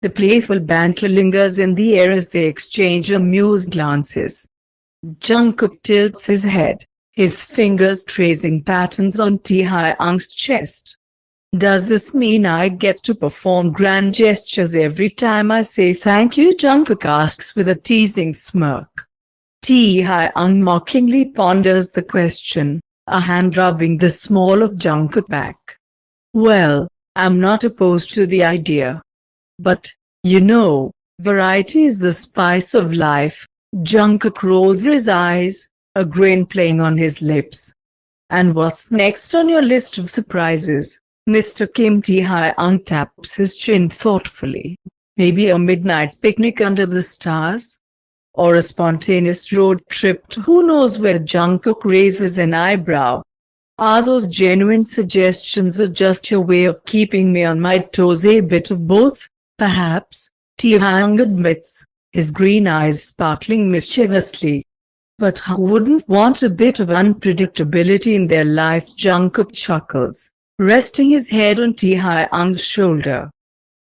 The playful banter lingers in the air as they exchange amused glances. Jungkook tilts his head, his fingers tracing patterns on Taehyung's chest. Does this mean I get to perform grand gestures every time I say thank you? Jungkook asks with a teasing smirk. Taehyung mockingly ponders the question, a hand rubbing the small of Jungkook's back. Well, I'm not opposed to the idea. But, you know, variety is the spice of life. Jungkook rolls his eyes, a grin playing on his lips. And what's next on your list of surprises, Mr. Kim? Taehyung taps his chin thoughtfully. Maybe a midnight picnic under the stars? Or a spontaneous road trip to who knows where? Jungkook raises an eyebrow. Are those genuine suggestions or just your way of keeping me on my toes? A bit of both, perhaps, Taehyung admits, his green eyes sparkling mischievously. But who wouldn't want a bit of unpredictability in their life? Jungkook chuckles, resting his head on Taehyung's shoulder.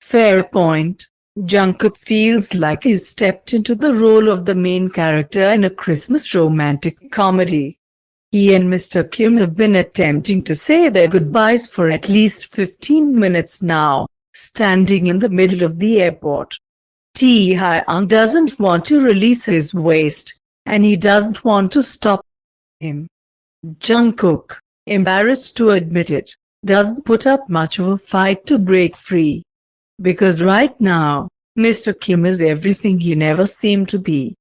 Fair point. Jungkook feels like he's stepped into the role of the main character in a Christmas romantic comedy. He and Mr. Kim have been attempting to say their goodbyes for at least 15 minutes now, standing in the middle of the airport. Taehyung doesn't want to release his waist, and he doesn't want to stop him. Jungkook, embarrassed to admit it, doesn't put up much of a fight to break free. Because right now, Mr. Kim is everything he never seemed to be.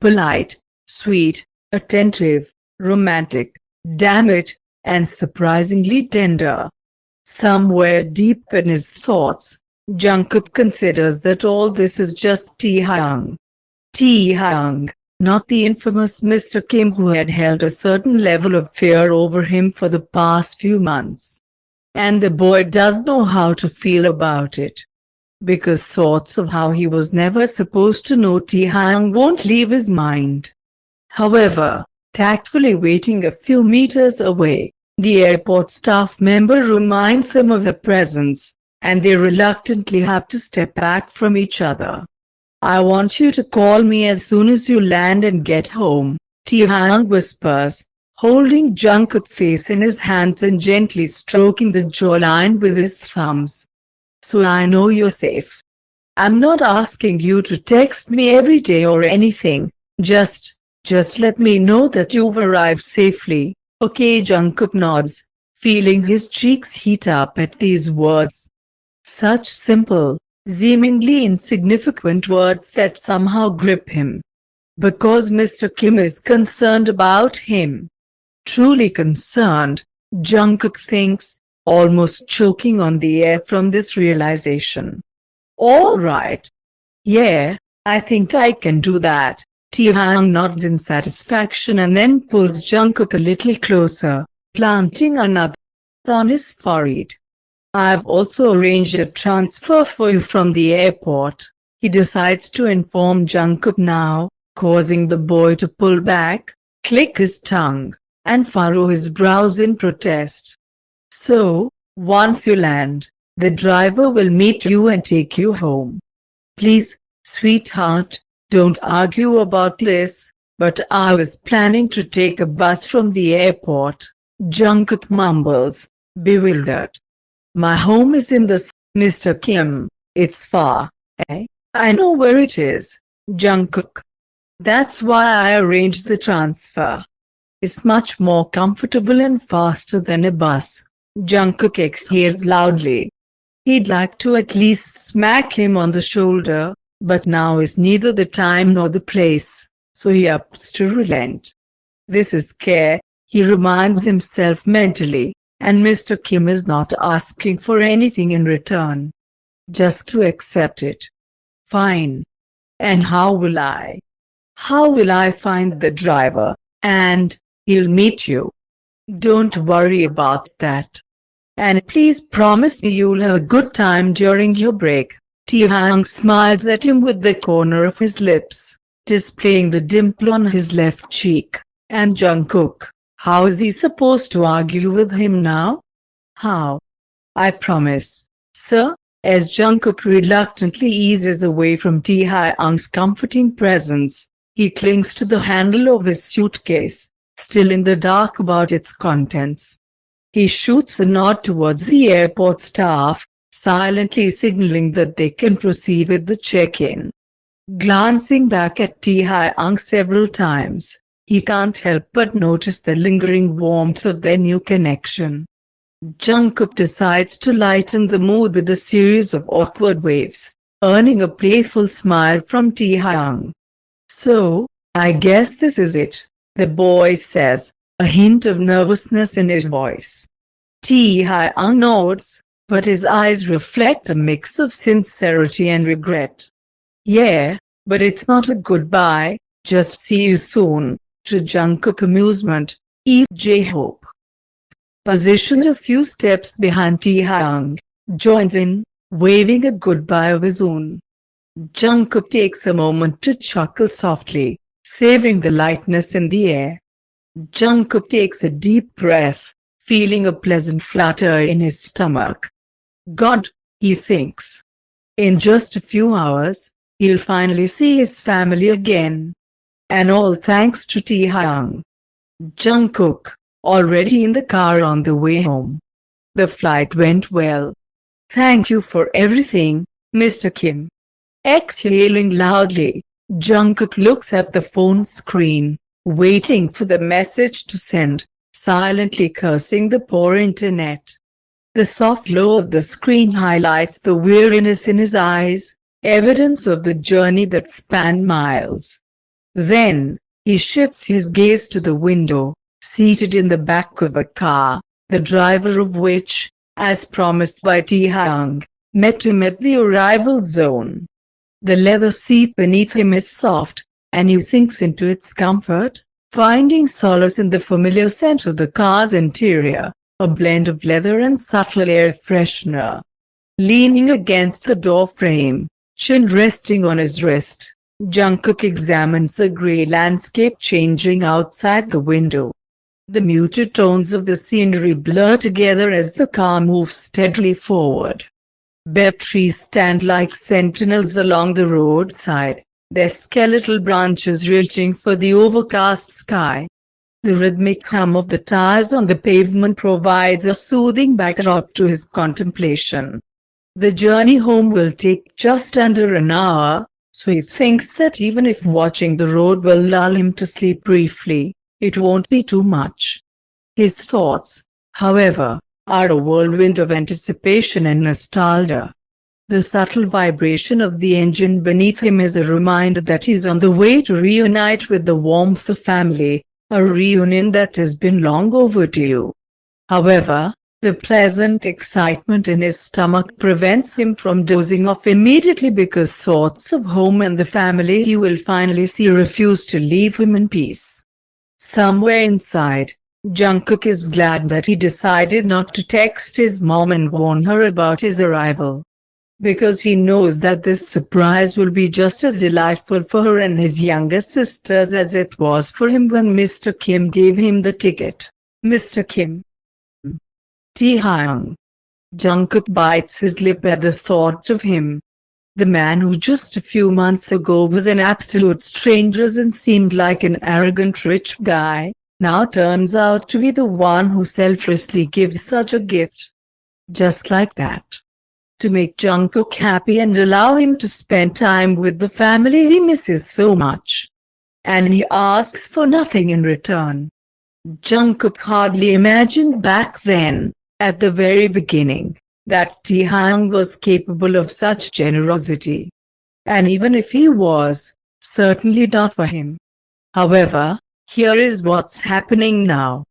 Polite, sweet, attentive, romantic, damn it, and surprisingly tender. Somewhere deep in his thoughts, Jungkook considers that all this is just Taehyung. Taehyung, not the infamous Mr. Kim who had held a certain level of fear over him for the past few months. And the boy does know how to feel about it. Because thoughts of how he was never supposed to know Taehyung won't leave his mind. However, tactfully waiting a few meters away, the airport staff member reminds them of their presence, and they reluctantly have to step back from each other. I want you to call me as soon as you land and get home, Taehyung whispers, holding Jungkook's face in his hands and gently stroking the jawline with his thumbs. So I know you're safe. I'm not asking you to text me every day or anything, just let me know that you've arrived safely, okay? Jungkook nods, feeling his cheeks heat up at these words. Such simple, seemingly insignificant words that somehow grip him. Because Mr. Kim is concerned about him. Truly concerned, Jungkook thinks, almost choking on the air from this realization. All right. Yeah, I think I can do that. Taehyung nods in satisfaction and then pulls Jungkook a little closer, planting another on his forehead. I've also arranged a transfer for you from the airport. He decides to inform Jungkook now, causing the boy to pull back, click his tongue, and furrow his brows in protest. So, once you land, the driver will meet you and take you home. Please, sweetheart, don't argue about this, but I was planning to take a bus from the airport, Jungkook mumbles, bewildered. My home is in the Mr. Kim, it's far, eh? I know where it is, Jungkook. That's why I arranged the transfer. It's much more comfortable and faster than a bus. Jungkook exhales loudly. He'd like to at least smack him on the shoulder, but now is neither the time nor the place, so he opts to relent. This is care, he reminds himself mentally, and Mr. Kim is not asking for anything in return. Just to accept it. Fine. And how will I? How will I find the driver? And he'll meet you. Don't worry about that. And please promise me you'll have a good time during your break. Taehyung smiles at him with the corner of his lips, displaying the dimple on his left cheek. And Jungkook, how is he supposed to argue with him now? How? I promise, sir, As Jungkook reluctantly eases away from Taehyung's comforting presence, he clings to the handle of his suitcase, still in the dark about its contents. He shoots a nod towards the airport staff, silently signaling that they can proceed with the check-in. Glancing back at Taehyung several times, he can't help but notice the lingering warmth of their new connection. Jungkook decides to lighten the mood with a series of awkward waves, earning a playful smile from Taehyung. "So, I guess this is it," the boy says, a hint of nervousness in his voice. Taehyung nods, but his eyes reflect a mix of sincerity and regret. "Yeah, but it's not a goodbye, just see you soon," to Jungkook's amusement, J-Hope, positioned a few steps behind Taehyung, joins in, waving a goodbye of his own. Jungkook takes a moment to chuckle softly, savoring the lightness in the air. Jungkook takes a deep breath, feeling a pleasant flutter in his stomach. God, he thinks. In just a few hours, he'll finally see his family again. And all thanks to Taehyung. Jungkook, already in the car on the way home. "The flight went well. Thank you for everything, Mr. Kim." Exhaling loudly, Jungkook looks at the phone screen, waiting for the message to send, silently cursing the poor internet. The soft glow of the screen highlights the weariness in his eyes, evidence of the journey that spanned miles. Then, he shifts his gaze to the window, seated in the back of a car, the driver of which, as promised by Taehyung, met him at the arrival zone. The leather seat beneath him is soft, and he sinks into its comfort, finding solace in the familiar scent of the car's interior, a blend of leather and subtle air freshener. Leaning against the door frame, chin resting on his wrist, Jungkook examines the grey landscape changing outside the window. The muted tones of the scenery blur together as the car moves steadily forward. Bare trees stand like sentinels along the roadside, their skeletal branches reaching for the overcast sky. The rhythmic hum of the tires on the pavement provides a soothing backdrop to his contemplation. The journey home will take just under an hour, so he thinks that even if watching the road will lull him to sleep briefly, it won't be too much. His thoughts, however, are a whirlwind of anticipation and nostalgia. The subtle vibration of the engine beneath him is a reminder that he's on the way to reunite with the warmth of family, a reunion that has been long overdue. However, the pleasant excitement in his stomach prevents him from dozing off immediately because thoughts of home and the family he will finally see refuse to leave him in peace. Somewhere inside, Jungkook is glad that he decided not to text his mom and warn her about his arrival. Because he knows that this surprise will be just as delightful for her and his younger sisters as it was for him when Mr. Kim gave him the ticket. Mr. Kim. Taehyung. Jungkook bites his lip at the thought of him. The man who just a few months ago was an absolute stranger and seemed like an arrogant rich guy, now turns out to be the one who selflessly gives such a gift. Just like that. To make Jungkook happy and allow him to spend time with the family he misses so much. And he asks for nothing in return. Jungkook hardly imagined back then, at the very beginning, that Taehyung was capable of such generosity. And even if he was, certainly not for him. However, here is what's happening now.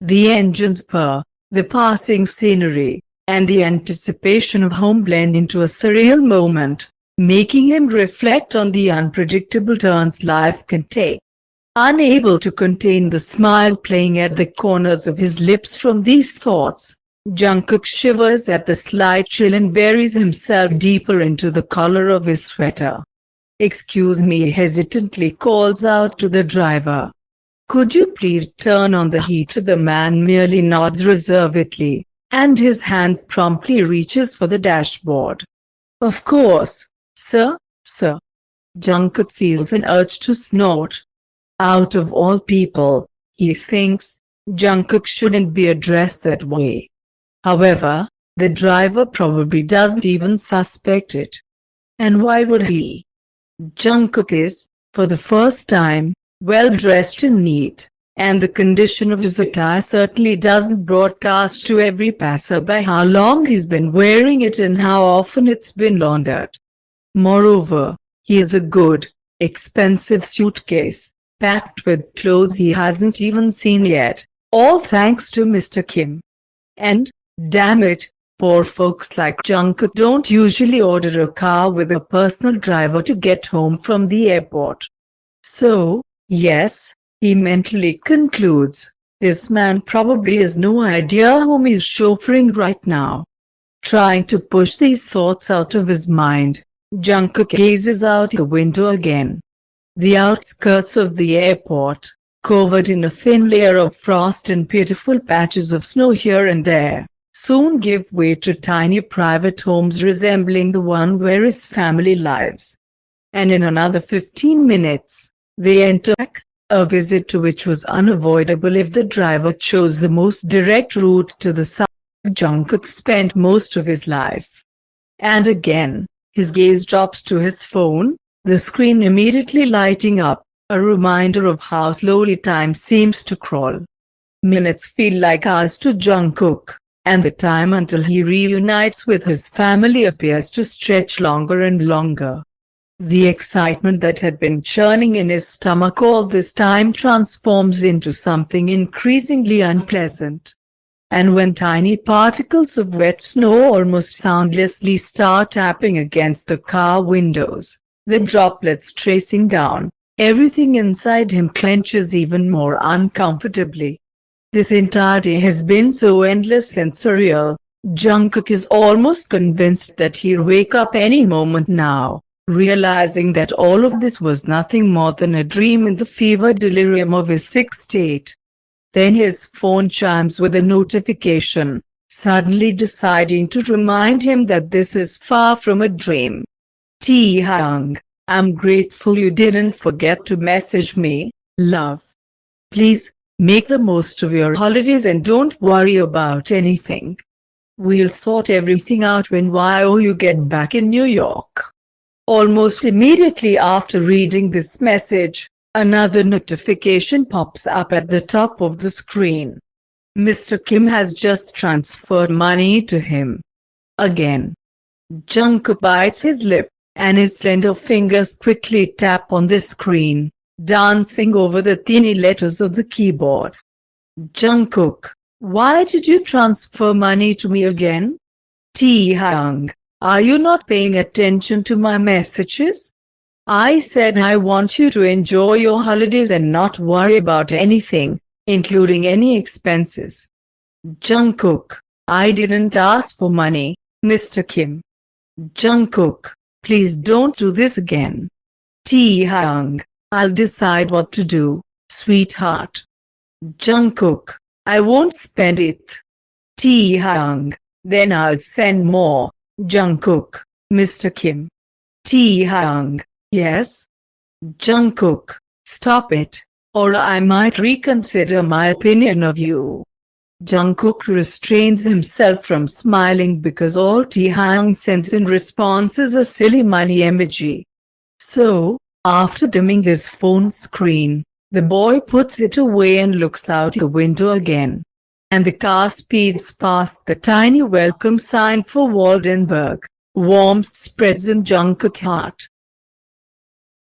The engines purr, the passing scenery, and the anticipation of home blend into a surreal moment, making him reflect on the unpredictable turns life can take. Unable to contain the smile playing at the corners of his lips from these thoughts, Jungkook shivers at the slight chill and buries himself deeper into the collar of his sweater. "Excuse me," he hesitantly calls out to the driver. "Could you please turn on the heat?" The man merely nods reservedly, and his hand promptly reaches for the dashboard. Of course, sir. Jungkook feels an urge to snort. Out of all people, he thinks, Jungkook shouldn't be addressed that way. However, the driver probably doesn't even suspect it. And why would he? Jungkook is, for the first time, well dressed and neat, and the condition of his attire certainly doesn't broadcast to every passerby how long he's been wearing it and how often it's been laundered. Moreover, he has a good, expensive suitcase, packed with clothes he hasn't even seen yet, all thanks to Mr. Kim. And, damn it, poor folks like Jungkook don't usually order a car with a personal driver to get home from the airport. So, yes, he mentally concludes, this man probably has no idea whom he's chauffeuring right now. Trying to push these thoughts out of his mind, Jungkook gazes out the window again. The outskirts of the airport, covered in a thin layer of frost and pitiful patches of snow here and there, soon give way to tiny private homes resembling the one where his family lives. And in another 15 minutes, they enter a visit to which was unavoidable if the driver chose the most direct route to the south. Jungkook spent most of his life. And again, his gaze drops to his phone, the screen immediately lighting up, a reminder of how slowly time seems to crawl. Minutes feel like hours to Jungkook, and the time until he reunites with his family appears to stretch longer and longer. The excitement that had been churning in his stomach all this time transforms into something increasingly unpleasant. And when tiny particles of wet snow almost soundlessly start tapping against the car windows, the droplets tracing down, everything inside him clenches even more uncomfortably. This entire day has been so endless and surreal. Jungkook is almost convinced that he'll wake up any moment now, realizing that all of this was nothing more than a dream in the fever delirium of his sick state. Then his phone chimes with a notification, suddenly deciding to remind him that this is far from a dream. Taehyung, I'm grateful you didn't forget to message me, love. Please, make the most of your holidays and don't worry about anything. We'll sort everything out when you get back in New York. Almost immediately after reading this message, another notification pops up at the top of the screen. Mr. Kim has just transferred money to him. Again. Jungkook bites his lip, and his slender fingers quickly tap on the screen, dancing over the teeny letters of the keyboard. Jungkook, why did you transfer money to me again? Taehyung, are you not paying attention to my messages? I said I want you to enjoy your holidays and not worry about anything, including any expenses. Jungkook, I didn't ask for money, Mr. Kim. Jungkook, please don't do this again. Taehyung, I'll decide what to do, sweetheart. Jungkook, I won't spend it. Taehyung, then I'll send more. Jungkook, Mr. Kim. Taehyung, yes? Jungkook, stop it, or I might reconsider my opinion of you. Jungkook restrains himself from smiling because all Taehyung sends in response is a silly money emoji. So, after dimming his phone screen, the boy puts it away and looks out the window again. And the car speeds past the tiny welcome sign for Waldenburg. Warmth spreads in Jungkook's heart.